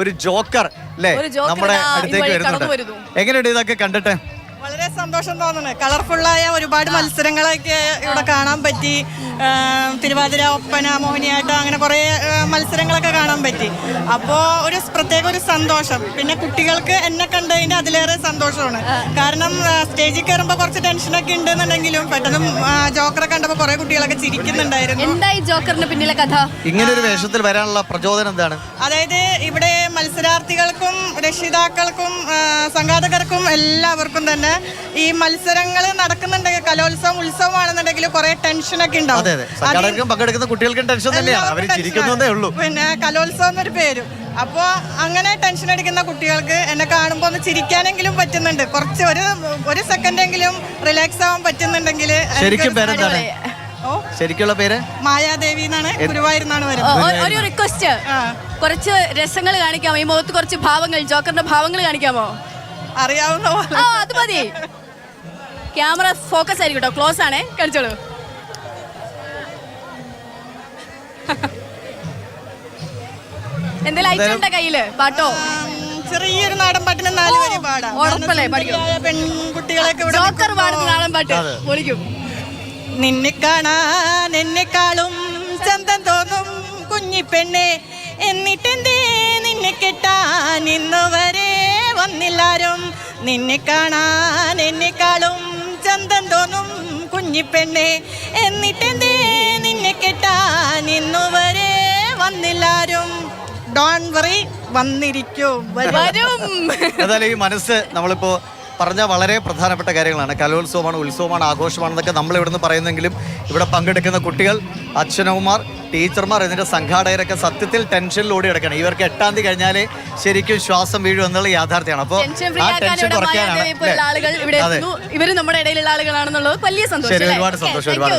ഒരു ജോക്കർ അല്ലേ നമ്മുടെ അടുത്തേക്ക് വരുന്നുണ്ട്. എങ്ങനെയുണ്ട് ഇതൊക്കെ കണ്ടിട്ട്? വളരെ സന്തോഷം തോന്നുന്നു. കളർഫുള്ളായ ഒരുപാട് മത്സരങ്ങളൊക്കെ ഇവിടെ കാണാൻ പറ്റി. തിരുവാതിര, ഒപ്പന, മോഹിനിയാട്ടം, അങ്ങനെ കുറേ മത്സരങ്ങളൊക്കെ കാണാൻ പറ്റി. അപ്പോൾ ഒരു പ്രത്യേക ഒരു സന്തോഷം. പിന്നെ കുട്ടികൾക്ക് എന്നെ കണ്ടതിൻ്റെ അതിലേറെ സന്തോഷമാണ്. കാരണം സ്റ്റേജിൽ കയറുമ്പോൾ കുറച്ച് ടെൻഷനൊക്കെ ഉണ്ടെന്നുണ്ടെങ്കിലും പെട്ടെന്ന് ജോക്കറെ കണ്ടപ്പോൾ കുറേ കുട്ടികളൊക്കെ ചിരിക്കുന്നുണ്ടായിരുന്നു. എന്തായി ജോക്കറിന് പിന്നിലെ കഥ? ഇങ്ങനെ ഒരു വേഷത്തിൽ വരാനുള്ള പ്രചോദനം എന്താണ്? അതായത് ഇവിടെ മത്സരാർത്ഥികൾക്കും രക്ഷിതാക്കൾക്കും സംഘാടകർക്കും എല്ലാവർക്കും തന്നെ ഈ മത്സരങ്ങൾ നടക്കുന്നുണ്ടെങ്കിൽ കലോത്സവം ഉത്സവമാണെന്നുണ്ടെങ്കിൽ കുറെ ടെൻഷനൊക്കെ ഉണ്ടാവും. പങ്കെടുക്കുന്ന കുട്ടികൾക്കും ടെൻഷൻ തന്നെയാണ്, അവർ ചിരിക്കുന്നതേ ഉള്ളൂ. പിന്നെ കലോത്സവം എന്നൊരു പേരും. അപ്പോൾ അങ്ങനെ ടെൻഷൻ അടിക്കുന്ന കുട്ടികൾക്ക് എന്നെ കാണുമ്പോൾ ഒന്ന് ചിരിക്കാനെങ്കിലും പറ്റുന്നുണ്ട്. കുറച്ച് ഒരു സെക്കൻഡെങ്കിലും റിലാക്സ് ആവാൻ പറ്റുന്നുണ്ടെങ്കിൽ. ശരിക്കും പേരെന്താണ്? ശരിക്കുള്ള പേര് മായാദേവി എന്നാണ്, ഗുരുവായൂർന്നാണ് വരുന്നത്. ഒരു റിക്വസ്റ്റ്, കുറച്ച് രസങ്ങൾ കാണിക്കാമോ? ഈ മുഖത്ത് കുറച്ച് ഭാവങ്ങൾ, ജോക്കറിന്റെ ഭാവങ്ങൾ കാണിക്കാമോ? അറിയാവുന്ന അത് മതി. ക്യാമറ ഫോക്കസ് ആയിരിക്കട്ടോ, ക്ലോസ് ആണേ, കാണിച്ചോളൂ. എന്തെങ്കിലും ഐറ്റം ഉണ്ടോ കയ്യില്? പാട്ടോ? ചെറിയൊരു നാടൻ പാട്ടിന് 4 വരി പാടാം. പെൺകുട്ടികളൊക്കെ ജോക്കർ പാടുന്ന നാടൻ പാട്ട് പൊളിക്കും. നിന്നെ കാണാൻ എന്നെക്കാളും ചന്തം തോന്നും കുഞ്ഞിപ്പെണ്ണെ, എന്നിട്ടെന്തേ നിന്നെ കെട്ടാൻ ഇന്നുവരെ വന്നില്ലാരും. നിന്നെ കാണാൻ എന്നെക്കാളും ചന്തം തോന്നും കുഞ്ഞിപ്പെണ്ണെ, എന്നിട്ടെന്തേ നിന്നെ കെട്ടാൻ ഇന്നുവരെ വന്നില്ലാരും. ഡോണ്ട് വറി, വന്നിരിക്കും, വരും. ഏതായാലും ഈ മനസ്സ് നമ്മളിപ്പോ പറഞ്ഞ വളരെ പ്രധാനപ്പെട്ട കാര്യങ്ങളാണ്. കലോത്സവമാണ്, ഉത്സവമാണ്, ആഘോഷമാണെന്നൊക്കെ നമ്മൾ ഇവിടുന്ന് പറയുന്നെങ്കിലും ഇവിടെ പങ്കെടുക്കുന്ന കുട്ടികൾ, അച്ഛനമ്മമാർ, ടീച്ചർമാർ, ഇതിന്റെ സംഘാടകരൊക്കെ സത്യത്തിൽ ടെൻഷനിലൂടെ കിടക്കണം. ഇവർക്ക് 8-ാം തീയതി കഴിഞ്ഞാലേ ശരിക്കും ശ്വാസം വീഴും എന്നുള്ള യാഥാർത്ഥ്യമാണ്. അപ്പോൾ ആ ടെൻഷൻ കുറയ്ക്കാനാണ് ഇവര് നമ്മുടെ ഇടയിലുള്ള ആളുകളാണെന്നുള്ളത് വലിയ സന്തോഷം. ഒരുപാട് സന്തോഷം. ഒരുപാട്